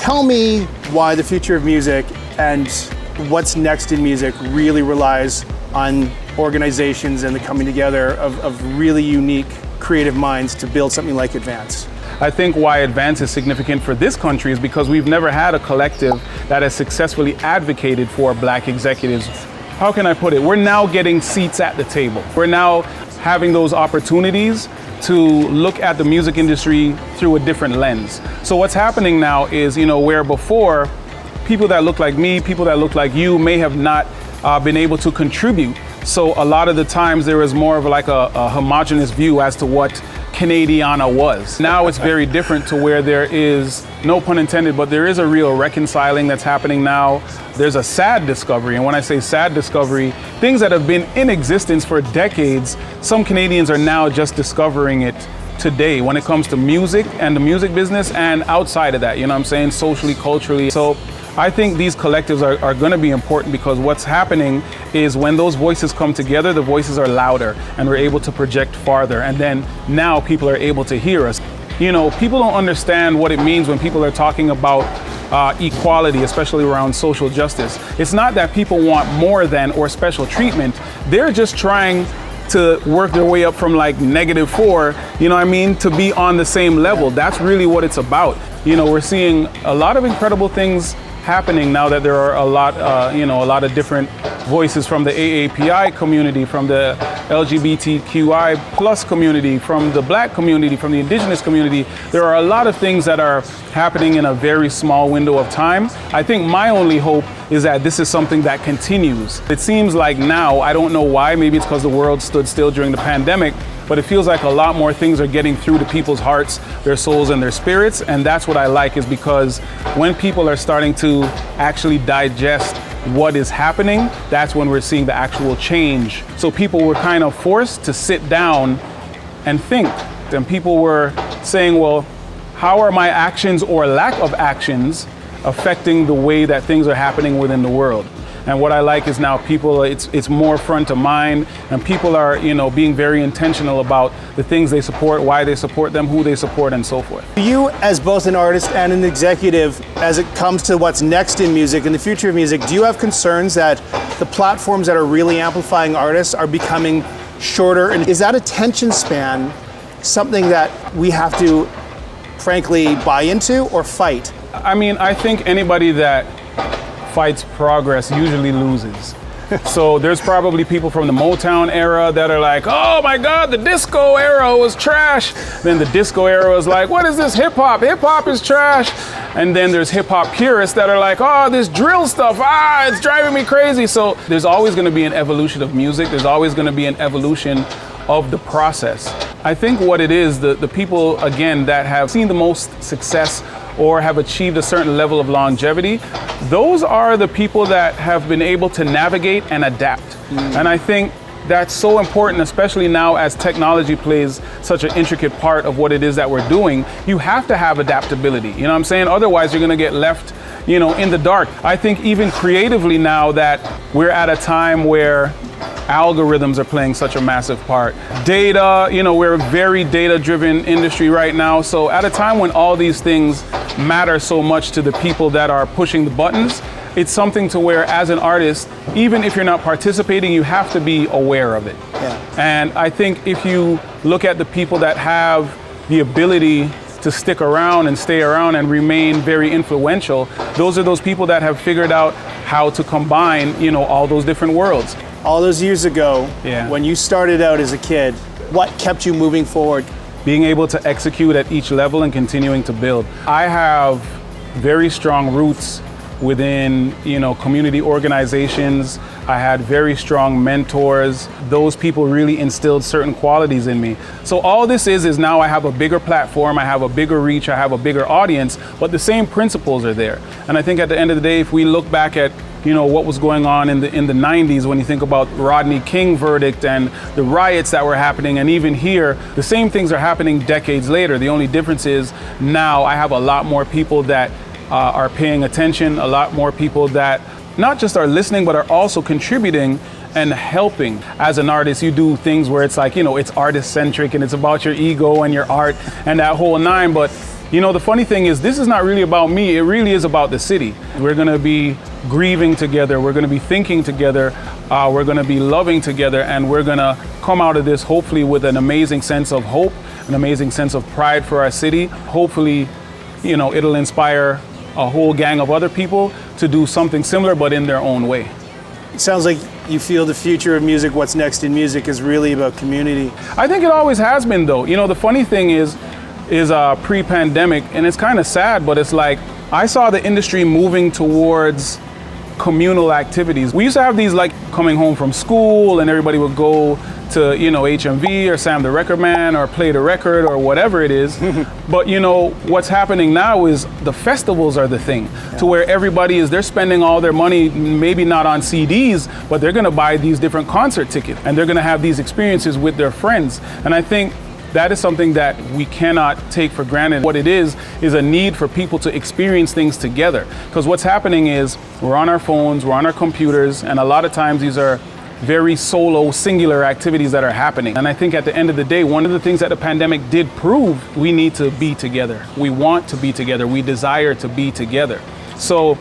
Tell me why the future of music and what's next in music really relies on organizations and the coming together of really unique creative minds to build something like Advance. I think why Advance is significant for this country is because we've never had a collective that has successfully advocated for Black executives. How can I put it? We're now getting seats at the table. We're now having those opportunities to look at the music industry through a different lens. So what's happening now is, where before people that look like me, people that look like you may have not been able to contribute. So a lot of the times there was more of like a homogenous view as to what Canadiana was. Now it's very different to where there is, no pun intended, but there is a real reconciling that's happening now. There's a sad discovery, and when I say sad discovery, things that have been in existence for decades, some Canadians are now just discovering it today when it comes to music and the music business and outside of that, socially, culturally. So I think these collectives are going to be important because what's happening is when those voices come together, the voices are louder and we're able to project farther. And then now people are able to hear us. People don't understand what it means when people are talking about equality, especially around social justice. It's not that people want more than or special treatment. They're just trying to work their way up from like -4, to be on the same level. That's really what it's about. We're seeing a lot of incredible things happening now that there are a lot of different voices from the AAPI community, from the LGBTQI plus community, from the Black community, from the Indigenous community. There are a lot of things that are happening in a very small window of time. I think my only hope is that this is something that continues. It seems like now, I don't know why, maybe it's because the world stood still during the pandemic, but it feels like a lot more things are getting through to people's hearts, their souls, and their spirits. And that's what I like, is because when people are starting to actually digest what is happening, that's when we're seeing the actual change. So people were kind of forced to sit down and think. And people were saying, well, how are my actions or lack of actions affecting the way that things are happening within the world? And what I like is now people, it's more front of mind, and people are, being very intentional about the things they support, why they support them, who they support, and so forth. You, as both an artist and an executive, as it comes to what's next in music and the future of music, do you have concerns that the platforms that are really amplifying artists are becoming shorter? And is that attention span something that we have to, frankly, buy into or fight? I think anybody that fights progress usually loses. So there's probably people from the Motown era that are like, oh my God, the disco era was trash. Then the disco era is like, what is this hip hop? Hip hop is trash. And then there's hip hop purists that are like, oh, this drill stuff, it's driving me crazy. So there's always going to be an evolution of music. There's always going to be an evolution of the process. I think what it is, the people, again, that have seen the most success or have achieved a certain level of longevity, those are the people that have been able to navigate and adapt. And I think that's so important, especially now as technology plays such an intricate part of what it is that we're doing. You have to have adaptability, Otherwise you're gonna get left, in the dark. I think even creatively now that we're at a time where algorithms are playing such a massive part. Data, we're a very data-driven industry right now. So at a time when all these things matter so much to the people that are pushing the buttons, it's something to where, as an artist, even if you're not participating, you have to be aware of it. Yeah. And I think if you look at the people that have the ability to stick around and stay around and remain very influential, those are those people that have figured out how to combine, all those different worlds. All those years ago, when you started out as a kid, what kept you moving forward? Being able to execute at each level and continuing to build. I have very strong roots within, community organizations. I had very strong mentors. Those people really instilled certain qualities in me. So all this is now I have a bigger platform, I have a bigger reach, I have a bigger audience, but the same principles are there. And I think at the end of the day, if we look back at what was going on in the 90s, when you think about Rodney King verdict and the riots that were happening, and even here, the same things are happening decades later. The only difference is now I have a lot more people that are paying attention, a lot more people that not just are listening, but are also contributing and helping. As an artist, you do things where it's like, it's artist-centric and it's about your ego and your art and that whole nine, but You know, the funny thing is, this is not really about me, it really is about the city. We're gonna be grieving together, we're gonna be thinking together, we're gonna be loving together, and we're gonna come out of this hopefully with an amazing sense of hope, an amazing sense of pride for our city. Hopefully, you know, it'll inspire a whole gang of other people to do something similar, but in their own way. It sounds like you feel the future of music, what's next in music, is really about community. I think it always has been, though. You know, the funny thing is pre-pandemic, and it's kind of sad, but it's like, I saw the industry moving towards communal activities. We used to have these like coming home from school and everybody would go to, you know, HMV or Sam the Record Man or play the record or whatever it is. But you know, what's happening now is the festivals are the thing, to where everybody they're spending all their money, maybe not on CDs, but they're gonna buy these different concert tickets and they're gonna have these experiences with their friends. And I think that is something that we cannot take for granted. What it is a need for people to experience things together. Because what's happening is we're on our phones, we're on our computers, and a lot of times these are very solo, singular activities that are happening. And I think at the end of the day, one of the things that the pandemic did prove, we need to be together. We want to be together. We desire to be together. So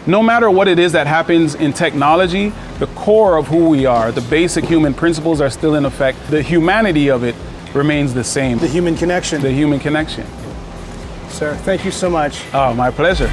no matter what it is that happens in technology, the core of who we are, the basic human principles are still in effect. The humanity of it remains the same. The human connection. The human connection. Sir, thank you so much. Oh, my pleasure.